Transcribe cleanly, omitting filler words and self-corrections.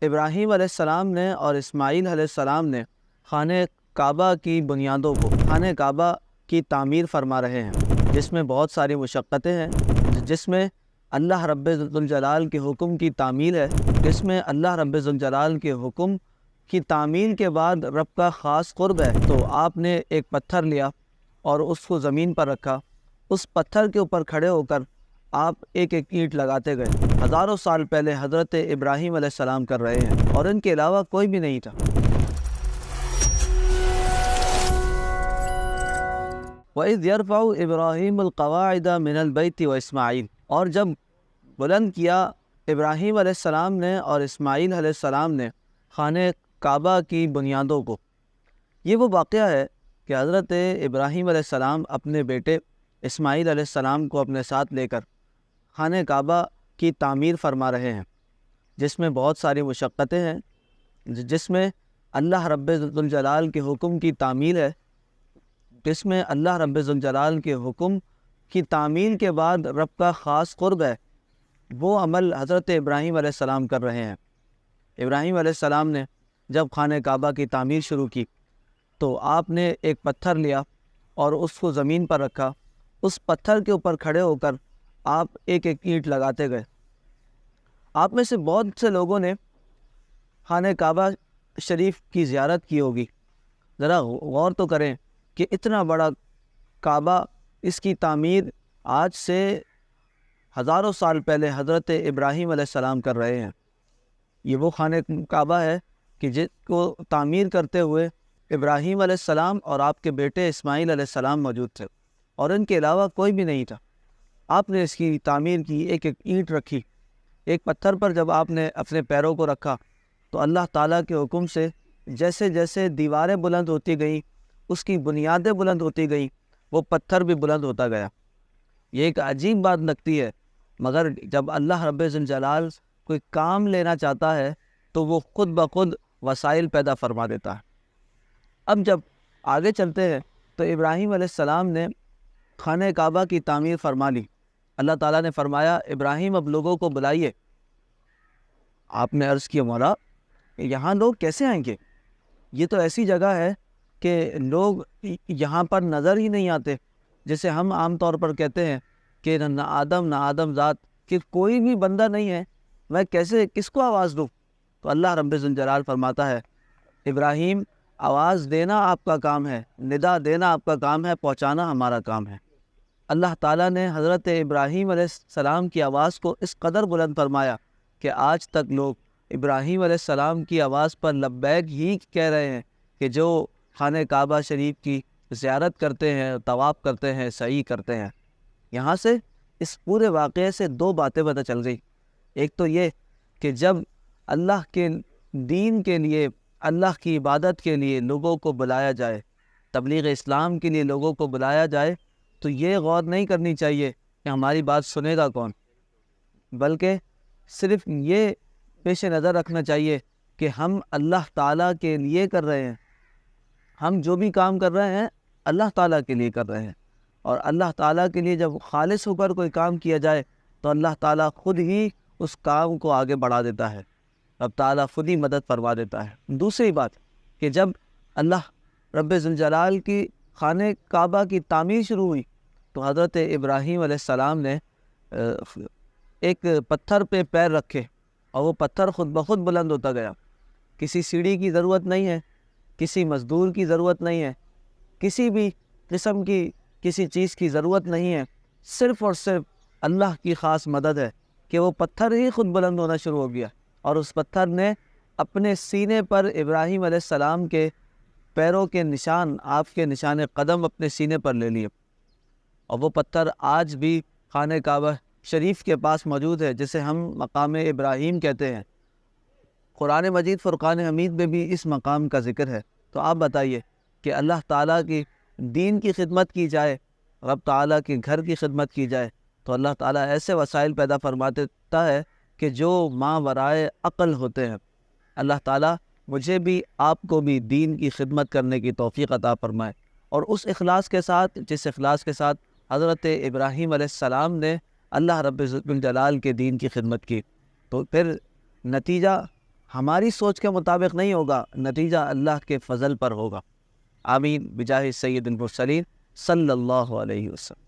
ابراہیم علیہ السلام نے اور اسماعیل علیہ السلام نے خانہ کعبہ کی بنیادوں کو، خانہ کعبہ کی تعمیر فرما رہے ہیں، جس میں بہت ساری مشقتیں ہیں، جس میں اللہ رب ذوالجلال کے حکم کی تعمیل ہے، جس میں اللہ رب ذوالجلال کے حکم کی تعمیل کے بعد رب کا خاص قرب ہے۔ تو آپ نے ایک پتھر لیا اور اس کو زمین پر رکھا، اس پتھر کے اوپر کھڑے ہو کر آپ ایک ایک اینٹ لگاتے گئے۔ ہزاروں سال پہلے حضرت ابراہیم علیہ السلام کر رہے ہیں، اور ان کے علاوہ کوئی بھی نہیں تھا۔ وَإِذْ يَرْفَعُ إِبْرَاهِيمُ الْقَوَاعِدَ مِنَ الْبَيْتِ وَإِسْمَاعِيلُ، اور جب بلند کیا ابراہیم علیہ السلام نے اور اسماعیل علیہ السلام نے خانہ کعبہ کی بنیادوں کو۔ یہ وہ واقعہ ہے کہ حضرت ابراہیم علیہ السلام اپنے بیٹے اسماعیل علیہ السلام کو اپنے ساتھ لے کر خانہ کعبہ کی تعمیر فرما رہے ہیں، جس میں بہت ساری مشقتیں ہیں، جس میں اللہ رب ذوالجلال کے حکم کی تعمیل ہے، جس میں اللہ رب ذوالجلال کے حکم کی تعمیل کے بعد رب کا خاص قرب ہے۔ وہ عمل حضرت ابراہیم علیہ السلام کر رہے ہیں۔ ابراہیم علیہ السلام نے جب خانہ کعبہ کی تعمیر شروع کی تو آپ نے ایک پتھر لیا اور اس کو زمین پر رکھا، اس پتھر کے اوپر کھڑے ہو کر آپ ایک ایک اینٹ لگاتے گئے۔ آپ میں سے بہت سے لوگوں نے خانہ کعبہ شریف کی زیارت کی ہوگی۔ ذرا غور تو کریں کہ اتنا بڑا کعبہ، اس کی تعمیر آج سے ہزاروں سال پہلے حضرت ابراہیم علیہ السلام کر رہے ہیں۔ یہ وہ خانہ کعبہ ہے کہ جس کو تعمیر کرتے ہوئے ابراہیم علیہ السلام اور آپ کے بیٹے اسماعیل علیہ السلام موجود تھے، اور ان کے علاوہ کوئی بھی نہیں تھا۔ آپ نے اس کی تعمیر کی، ایک ایک اینٹ رکھی۔ ایک پتھر پر جب آپ نے اپنے پیروں کو رکھا تو اللہ تعالیٰ کے حکم سے جیسے جیسے دیواریں بلند ہوتی گئیں، اس کی بنیادیں بلند ہوتی گئیں، وہ پتھر بھی بلند ہوتا گیا۔ یہ ایک عجیب بات لگتی ہے، مگر جب اللہ رب ذوالجلال کوئی کام لینا چاہتا ہے تو وہ خود بخود وسائل پیدا فرما دیتا ہے۔ اب جب آگے چلتے ہیں تو ابراہیم علیہ السلام نے خانہ کعبہ کی تعمیر فرما لی۔ اللہ تعالیٰ نے فرمایا، ابراہیم اب لوگوں کو بلائیے۔ آپ نے عرض کیا، مولا یہاں لوگ کیسے آئیں گے؟ یہ تو ایسی جگہ ہے کہ لوگ یہاں پر نظر ہی نہیں آتے، جیسے ہم عام طور پر کہتے ہیں کہ نہ آدم ذات، کہ کوئی بھی بندہ نہیں ہے، میں کیسے کس کو آواز دوں؟ تو اللہ رب ذوالجلال فرماتا ہے، ابراہیم آواز دینا آپ کا کام ہے، ندا دینا آپ کا کام ہے، پہنچانا ہمارا کام ہے۔ اللہ تعالیٰ نے حضرت ابراہیم علیہ السلام کی آواز کو اس قدر بلند فرمایا کہ آج تک لوگ ابراہیم علیہ السلام کی آواز پر لبیک ہی کہہ رہے ہیں، کہ جو خانہ کعبہ شریف کی زیارت کرتے ہیں، طواف کرتے ہیں، سعی کرتے ہیں۔ یہاں سے اس پورے واقعے سے دو باتیں پتہ چل گئی۔ ایک تو یہ کہ جب اللہ کے دین کے لیے، اللہ کی عبادت کے لیے لوگوں کو بلایا جائے، تبلیغ اسلام کے لیے لوگوں کو بلایا جائے، تو یہ غور نہیں کرنی چاہیے کہ ہماری بات سنے گا کون، بلکہ صرف یہ پیش نظر رکھنا چاہیے کہ ہم اللہ تعالیٰ کے لیے کر رہے ہیں۔ ہم جو بھی کام کر رہے ہیں اللہ تعالیٰ کے لیے کر رہے ہیں، اور اللہ تعالیٰ کے لیے جب خالص ہو کر کوئی کام کیا جائے تو اللہ تعالیٰ خود ہی اس کام کو آگے بڑھا دیتا ہے، رب تعالیٰ خود ہی مدد فرما دیتا ہے۔ دوسری بات کہ جب اللہ رب ذوالجلال کی خانہ کعبہ کی تعمیر شروع ہوئی تو حضرت ابراہیم علیہ السلام نے ایک پتھر پہ پیر رکھے، اور وہ پتھر خود بخود بلند ہوتا گیا۔ کسی سیڑھی کی ضرورت نہیں ہے، کسی مزدور کی ضرورت نہیں ہے، کسی بھی قسم کی کسی چیز کی ضرورت نہیں ہے، صرف اور صرف اللہ کی خاص مدد ہے کہ وہ پتھر ہی خود بلند ہونا شروع ہو گیا، اور اس پتھر نے اپنے سینے پر ابراہیم علیہ السلام کے پیروں کے نشان، آپ کے نشان قدم اپنے سینے پر لے لیے، اور وہ پتھر آج بھی خانہ کعبہ شریف کے پاس موجود ہے، جسے ہم مقام ابراہیم کہتے ہیں۔ قرآن مجید فرقان حمید میں بھی اس مقام کا ذکر ہے۔ تو آپ بتائیے کہ اللہ تعالیٰ کی دین کی خدمت کی جائے، رب تعالیٰ کے گھر کی خدمت کی جائے، تو اللہ تعالیٰ ایسے وسائل پیدا فرما دیتا ہے کہ جو ماورائے عقل ہوتے ہیں۔ اللہ تعالیٰ مجھے بھی، آپ کو بھی دین کی خدمت کرنے کی توفیق عطا فرمائے، اور اس اخلاص کے ساتھ، جس اخلاص کے ساتھ حضرت ابراہیم علیہ السلام نے اللہ رب الجلال کے دین کی خدمت کی، تو پھر نتیجہ ہماری سوچ کے مطابق نہیں ہوگا، نتیجہ اللہ کے فضل پر ہوگا۔ آمین بجاہ سید المرسلین صلی اللہ علیہ وسلم۔